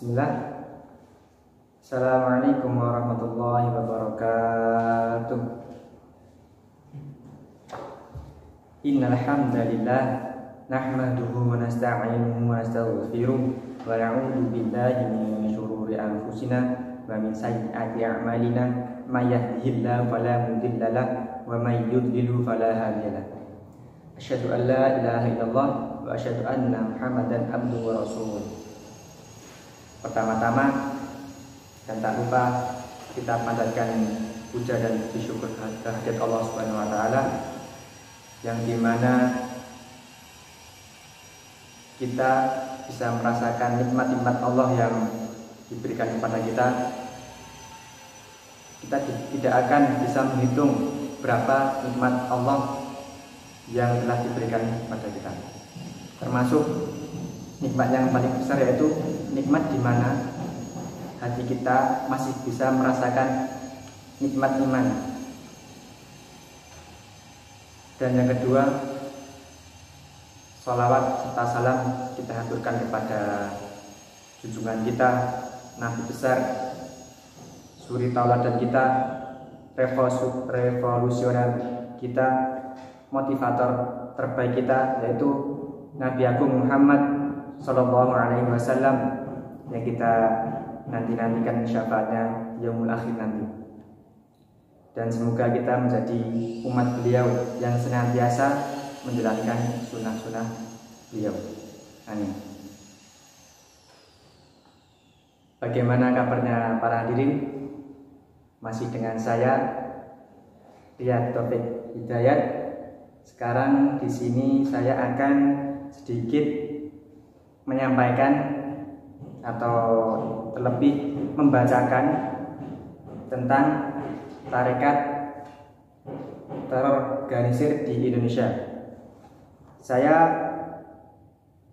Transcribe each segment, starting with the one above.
Bismillah. Assalamualaikum warahmatullahi wabarakatuh. Innal hamdalillah nahmaduhu wa nasta'inuhu wa nastaghfiruh wa na'udzu billahi min shururi anfusina wa min sayyiati a'malina may yahdihillahu fala mudilla lahu wa may yudlil fala hadiya lahu. Asyhadu an la ilaha illallah wa asyhadu anna Muhammadan abduhu wa rasuluh. Pertama-tama dan tak lupa kita panjatkan puja dan puji syukur kehadirat Allah Subhanahu wa taala yang dimana kita bisa merasakan nikmat-nikmat Allah yang diberikan kepada kita. Kita tidak akan bisa menghitung berapa nikmat Allah yang telah diberikan kepada kita. Termasuk nikmat yang paling besar yaitu nikmat di mana hati kita masih bisa merasakan nikmat iman. Dan yang kedua, sholawat serta salam kita haturkan kepada junjungan kita, Nabi besar, suri tauladan kita, revolusioner kita, motivator terbaik kita, yaitu Nabi Agung Muhammad Sallallahu Alaihi Wasallam yang kita nantikan syafaatnya yaumul akhir nanti. Dan semoga kita menjadi umat beliau yang senantiasa menjalankan sunnah-sunnah beliau. Amin. Bagaimana kabarnya para hadirin? Masih dengan saya Riyad Taufik Hidayat. Sekarang di sini saya akan sedikit menyampaikan atau terlebih membacakan tentang tarekat terorganisir di Indonesia. Saya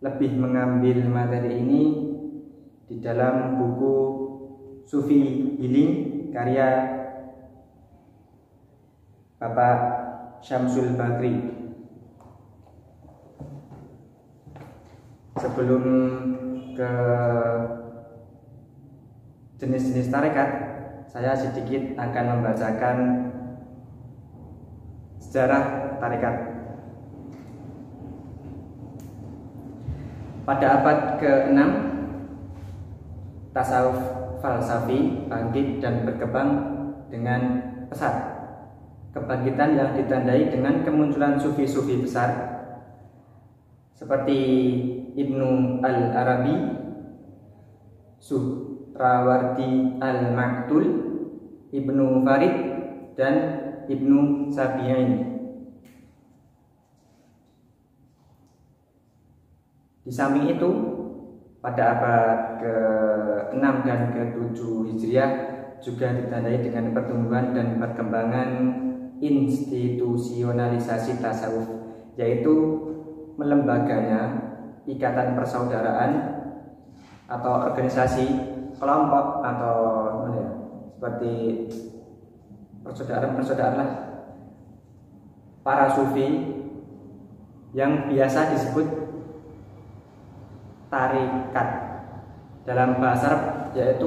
lebih mengambil materi ini di dalam buku Sufi Healing karya Bapak Syamsul Bakri. Sebelum ke jenis-jenis tarekat, saya sedikit akan membacakan sejarah tarekat. Pada abad ke-6, tasawuf falsafi bangkit dan berkembang dengan pesat. Kebangkitan yang ditandai dengan kemunculan sufi-sufi besar seperti Ibnu Al-Arabi, Suhrawardi Al-Maktul, Ibnu Farid, dan Ibnu Sabi'in. Di samping itu, pada abad ke-6 dan ke-7 Hijriah juga ditandai dengan pertumbuhan dan perkembangan institusionalisasi tasawuf, yaitu melembaganya ikatan persaudaraan atau organisasi kelompok atau seperti persaudaraan lah para sufi yang biasa disebut tarikat dalam bahasa Arab, yaitu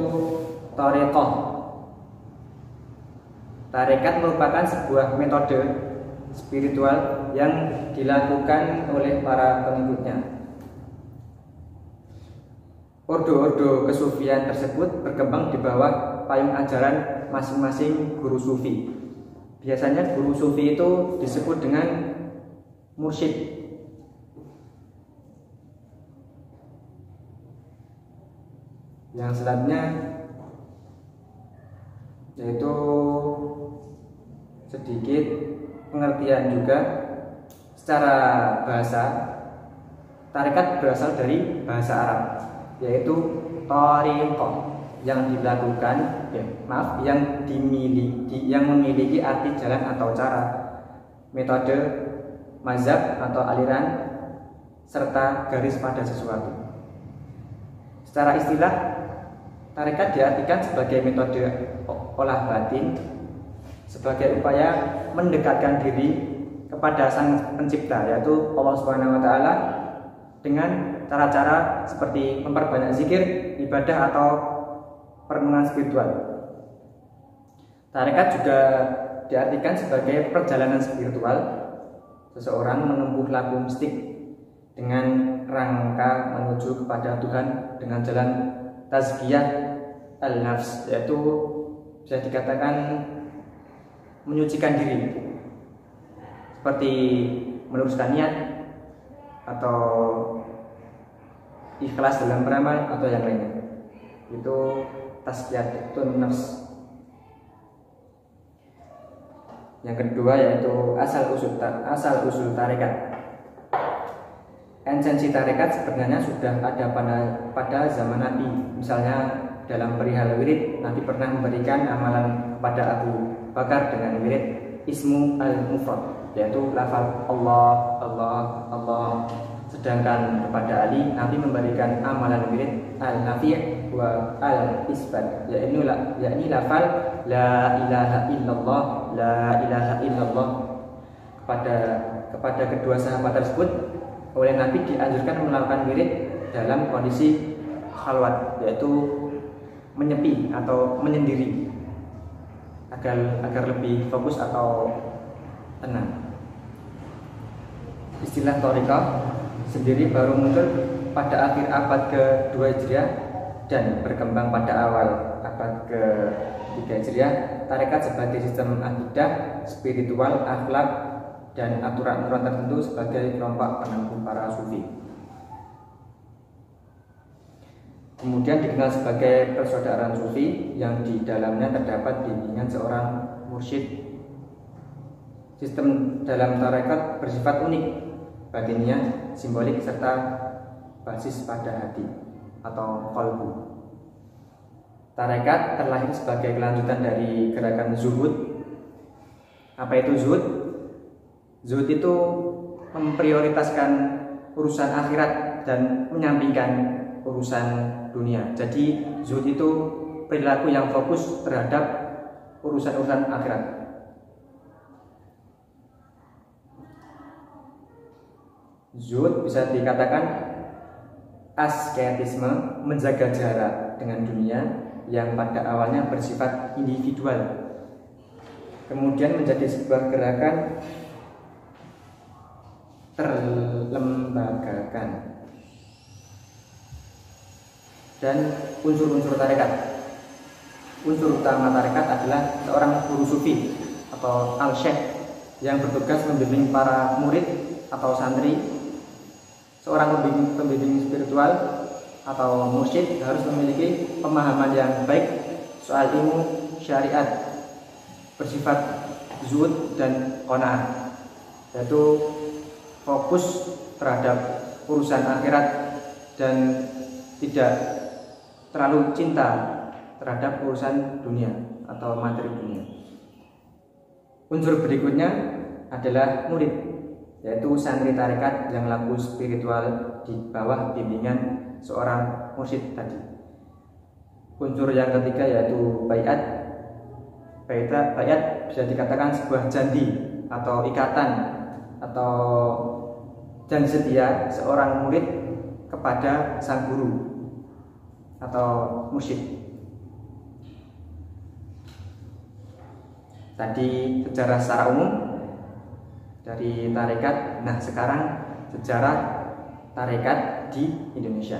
thariqah. Tarikat merupakan sebuah metode spiritual yang dilakukan oleh para pengikutnya. Ordo-ordo kesufian tersebut berkembang di bawah payung ajaran masing-masing guru sufi. Biasanya guru sufi itu disebut dengan mursyid. Yang selanjutnya yaitu sedikit pengertian juga secara bahasa. Tarekat berasal dari bahasa Arab, yaitu thariqah yang dilakukan, yang memiliki arti jalan atau cara, metode, mazhab atau aliran, serta garis pada sesuatu. Secara istilah, tarekat diartikan sebagai metode olah batin, sebagai upaya mendekatkan diri kepada Sang Pencipta, yaitu Allah Subhanahu wa taala, dengan cara-cara seperti memperbanyak zikir, ibadah atau perenungan spiritual. Tarekat juga diartikan sebagai perjalanan spiritual. Seseorang menempuh laku mistik dengan rangka menuju kepada Tuhan dengan jalan tazkiyah al-nafs, yaitu bisa dikatakan menyucikan diri, seperti meluruskan niat atau ikhlas dalam beramal atau yang lainnya. Itu tazkiyatun nafs. Yang kedua yaitu asal usul tarekat. Esensi tarekat sebenarnya sudah ada pada zaman Nabi. Misalnya dalam perihal wirid, Nabi pernah memberikan amalan kepada Abu Bakar dengan wirid Ismu al-Mufrad, yaitu lafal Allah, Allah, Allah. Sedangkan kepada Ali, Nabi memberikan amalan wirid al-Nafi' wa al-Isbat, yakni lafal La ilaha illallah, La ilaha illallah. Kepada kedua sahabat tersebut oleh Nabi dianjurkan melakukan wirid dalam kondisi khalwat, yaitu menyepi atau menyendiri, agar lebih fokus atau tenang. Istilah thariqah sendiri baru muncul pada akhir abad ke-2 Hijriah dan berkembang pada awal abad ke-3 Hijriah. Tarekat sebagai sistem akidah, spiritual, akhlak, dan aturan-aturan tertentu sebagai kelompok penempuh para sufi. Kemudian dikenal sebagai persaudaraan sufi yang di dalamnya terdapat bimbingan seorang mursyid. Sistem dalam tarekat bersifat unik, batinnya, simbolik, serta basis pada hati atau qalbu. Tarekat terlahir sebagai kelanjutan dari gerakan zuhud. Apa itu zuhud? Zuhud itu memprioritaskan urusan akhirat dan menyampingkan urusan dunia. Jadi zuhud itu perilaku yang fokus terhadap urusan-urusan akhirat. Zuhud bisa dikatakan asketisme, menjaga jarak dengan dunia yang pada awalnya bersifat individual, kemudian menjadi sebuah gerakan terlembagakan. Dan unsur-unsur tarekat. Unsur utama tarekat adalah seorang guru sufi atau al-syekh yang bertugas membimbing para murid atau santri. Seorang pembimbing spiritual atau mursyid harus memiliki pemahaman yang baik soal ilmu syariat, bersifat zuhud dan qanaah, yaitu fokus terhadap urusan akhirat dan tidak terlalu cinta terhadap urusan dunia atau materi dunia. Unsur berikutnya adalah murid, yaitu santri tarekat yang laku spiritual di bawah bimbingan seorang mursyid tadi. Unsur yang ketiga yaitu baiat. Baiat bisa dikatakan sebuah janji atau ikatan atau janji setia seorang murid kepada sang guru atau mursyid. Tadi sejarah secara umum dari tarekat. Nah, sekarang sejarah tarekat di Indonesia.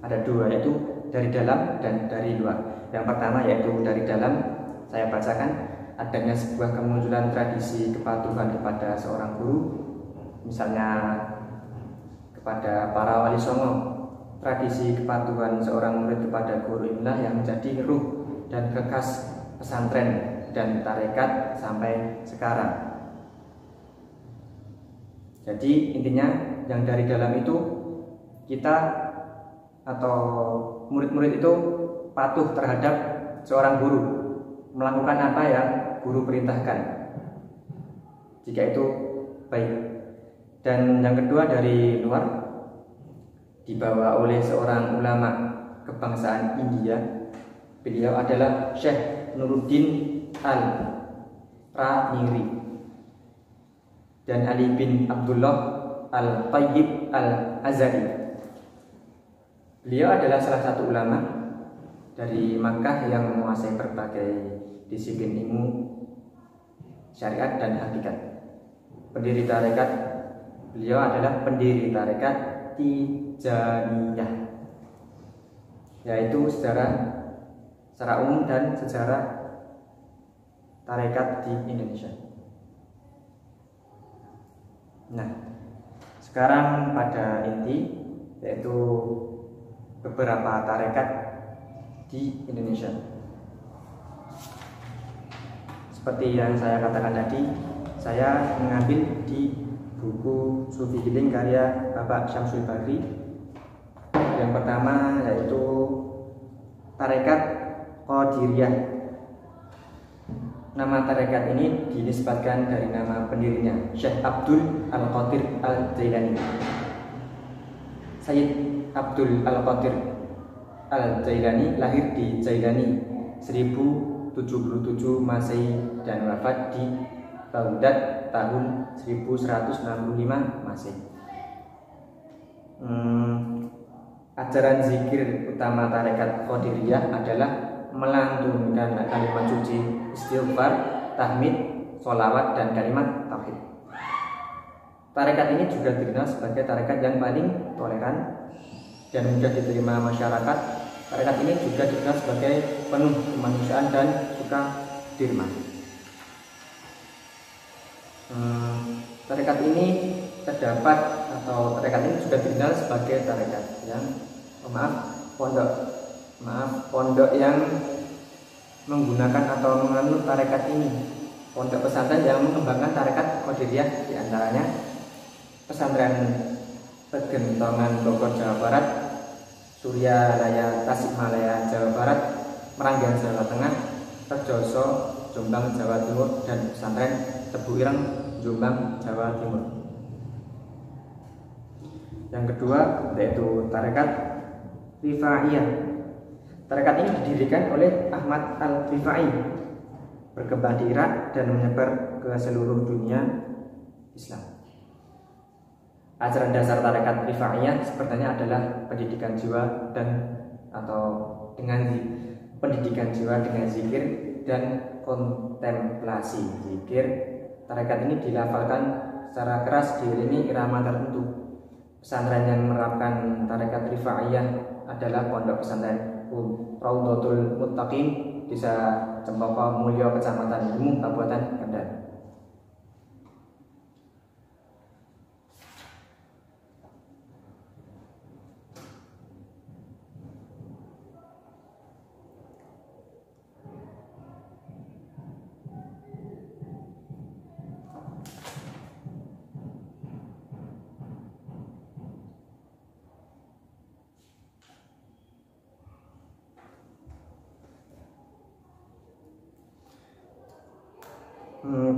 Ada dua, yaitu dari dalam dan dari luar. Yang pertama yaitu dari dalam. Saya bacakan, adanya sebuah kemunculan tradisi kepatuhan kepada seorang guru, misalnya kepada para wali songo. Tradisi kepatuhan seorang murid kepada guru inilah yang menjadi ruh dan kekas pesantren dan tarekat sampai sekarang. Jadi intinya yang dari dalam itu, kita atau murid-murid itu patuh terhadap seorang guru, melakukan apa yang guru perintahkan, jika itu baik. Dan yang kedua dari luar, dibawa oleh seorang ulama kebangsaan India. Beliau adalah Syekh Nuruddin Al-Raniri dan Ali bin Abdullah Al-Tayyib Al-Azhari. Beliau adalah salah satu ulama dari Makkah yang menguasai berbagai disiplin ilmu syariat dan hakikat. Pendiri tarekat, beliau adalah pendiri tarekat Tijaniyah, yaitu secara umum dan sejarah tarekat di Indonesia. Nah, sekarang pada inti, yaitu beberapa tarekat di Indonesia. Seperti yang saya katakan tadi, saya mengambil di buku Sufi Healing karya Bapak Syamsul Bahri. Yang pertama yaitu tarekat Qadiriyah. Nama tarekat ini dinisbatkan dari nama pendirinya, Syekh Abdul Al-Qadir Al-Jailani. Sayyid Abdul Al-Qadir Al-Jailani lahir di Jailani 1077 Masehi dan wafat di Baghdad tahun 1165 Masehi. Ajaran zikir utama tarekat Qadiriyah adalah melantunkan kalimat suci, istighfar, tahmid, sholawat, dan kalimat tauhid. Tarekat ini juga dikenal sebagai tarekat yang paling toleran dan mudah diterima masyarakat. Tarekat ini juga dikenal sebagai penuh kemanusiaan dan suka dirma. Tarekat ini terdapat atau tarekat ini juga dikenal sebagai tarekat yang pondok yang menggunakan atau menganut tarekat ini. Pondok pesantren yang mengembangkan tarekat Qadiriyah diantaranya pesantren Pegentongan Bogor Jawa Barat, Suryalaya Tasikmalaya Jawa Barat, Meranggan Jawa Tengah, Rejoso Jombang Jawa Timur, dan pesantren Tebu Ireng Jombang Jawa Timur. Yang kedua yaitu tarekat Rifaiyah. Tarekat ini didirikan oleh Ahmad Al-Rifai, berkembang di Irak dan menyebar ke seluruh dunia Islam. Ajaran dasar tarekat Rifaiyah sepertinya adalah pendidikan jiwa pendidikan jiwa dengan zikir dan kontemplasi. Zikir tarekat ini dilafalkan secara keras diiringi irama tertentu. Pesantren yang menerapkan tarekat Rifaiyah adalah Pondok Pesantren Raudhatul Muttaqin, Desa Cempaka Mulyo, Kecamatan Gumung, Kabupaten Kendal.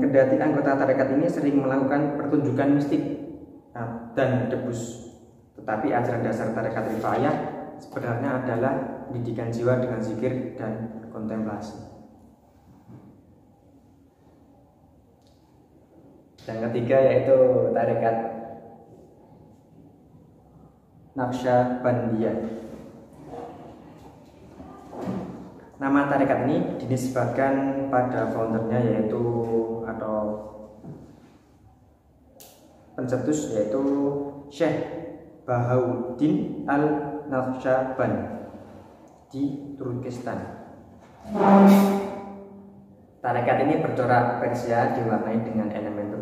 Kendati anggota tarekat ini sering melakukan pertunjukan mistik dan debus, tetapi ajaran dasar tarekat Rifaiyah sebenarnya adalah pendidikan jiwa dengan zikir dan kontemplasi. Yang ketiga yaitu tarekat Naqsyabandiyah. Nama tarekat ini dinisbatkan pada foundernya yaitu atau pencetus yaitu Syekh Bahauddin Al-Naqsyabandi di Turkistan. Tarekat ini bercorak Persia diwarnai dengan elemen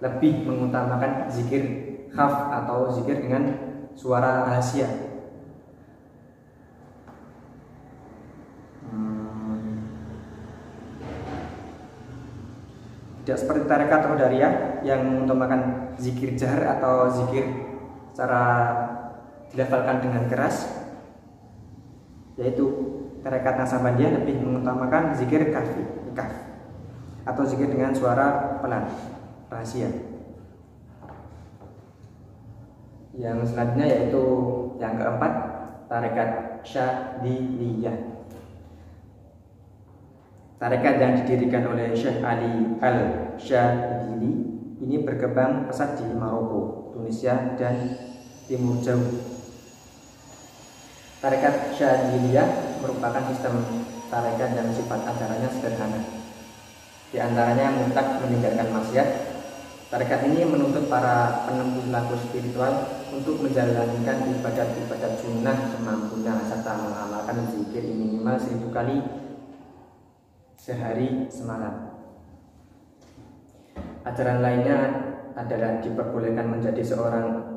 lebih mengutamakan zikir khaf atau zikir dengan suara rahasia. Tidak seperti tarekat Qadariyah yang mengutamakan zikir jahar atau zikir secara dilafalkan dengan keras, yaitu tarekat Naqsyabandiyah lebih mengutamakan zikir kaf atau zikir dengan suara pelan rahasia. Yang selanjutnya yaitu yang keempat, tarekat Syadziliyah. Tarekat yang didirikan oleh Syekh Ali Al-Syadzili ini berkembang pesat di Maroko, Tunisia dan Timur Jauh. Tarekat Syadziliyah merupakan sistem tarekat dan sifat ajarannya sederhana. Di antaranya mutlak meninggalkan maksiat. Tarekat ini menuntut para penempuh laku spiritual untuk menjalankan ibadat-ibadat sunnah semampunya serta mengamalkan zikir minimal 1000 kali sehari semalam. Ajaran lainnya adalah diperbolehkan menjadi seorang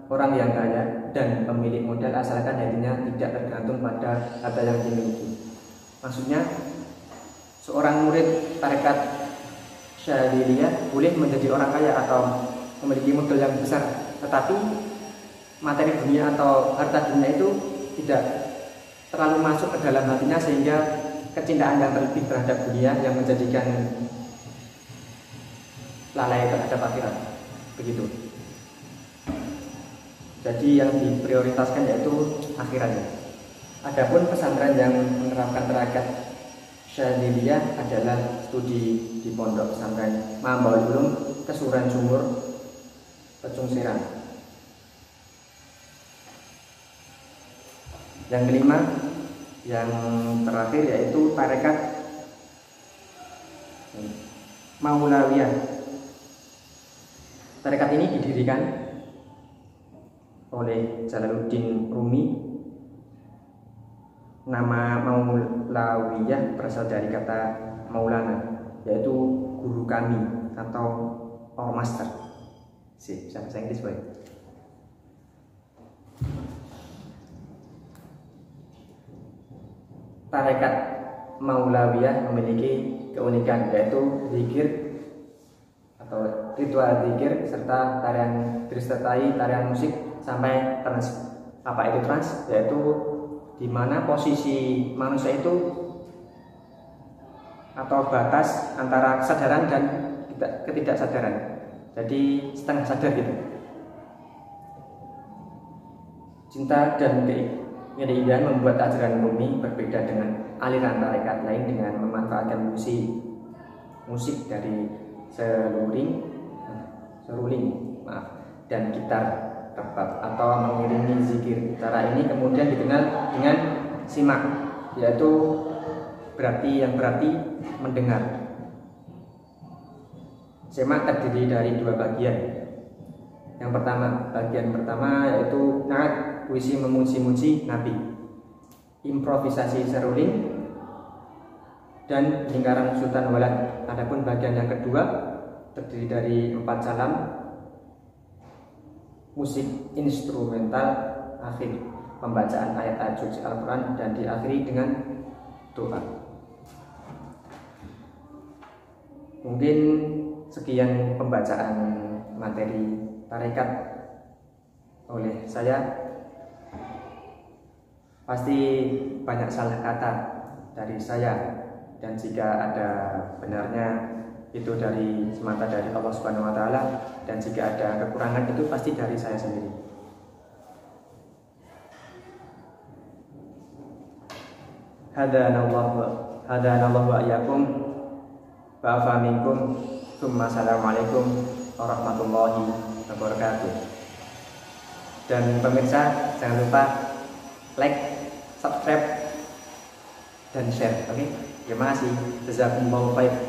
orang yang kaya dan pemilik modal asalkan dirinya tidak tergantung pada harta yang dimiliki. Maksudnya, seorang murid tarekat Syadziliyah boleh menjadi orang kaya atau memiliki modal yang besar, tetapi materi dunia atau harta dunia itu tidak terlalu masuk ke dalam hatinya sehingga kecintaan yang terlebih terhadap dunia yang menjadikan lalai terhadap akhirat. Begitu. Jadi yang diprioritaskan yaitu akhiratnya. Adapun pesantren yang menerapkan tarekat Syadziliyah adalah studi di pondok pesantren Mambaul Ulum Kesuran Sumur Pecung Serang. Yang kelima, yang terakhir yaitu tarekat Maulawiyah. Tarekat ini didirikan oleh Jalaluddin Rumi. Nama Maulawiyah berasal dari kata Maulana, yaitu guru kami atau our master. Bisa bahasa Inggris baik. Tarekat Maulawiyah memiliki keunikan yaitu zikir atau ritual zikir serta disertai tarian musik sampai trans. Apa itu trans? Yaitu di mana posisi manusia itu atau batas antara kesadaran dan ketidaksadaran. Jadi setengah sadar gitu. Cinta dan keindahan membuat ajaran Rumi berbeda dengan aliran tarekat lain dengan memanfaatkan musik dari seruling dan gitar tepat atau mengiringi zikir. Cara ini kemudian dikenal dengan simak, yaitu berarti mendengar. Simak terdiri dari dua bagian. Bagian pertama yaitu puisi memuji-muji Nabi, improvisasi seruling, dan lingkaran Sultan Walad. Adapun bagian yang kedua terdiri dari 4 salam, musik instrumental, akhir pembacaan ayat-ayat suci Al-Quran, dan diakhiri dengan doa. Mungkin sekian pembacaan materi tarekat oleh saya. Pasti banyak salah kata dari saya, dan jika ada benarnya itu semata dari Allah Subhanahu wa taala, dan jika ada kekurangan itu pasti dari saya sendiri. Hadanallahu wa iyyakum wa afa minkum. Assalamualaikum warahmatullahi wabarakatuh. Dan pemirsa, jangan lupa like, subscribe, dan share. Oke? Terima kasih. Jazakumullahu khairan.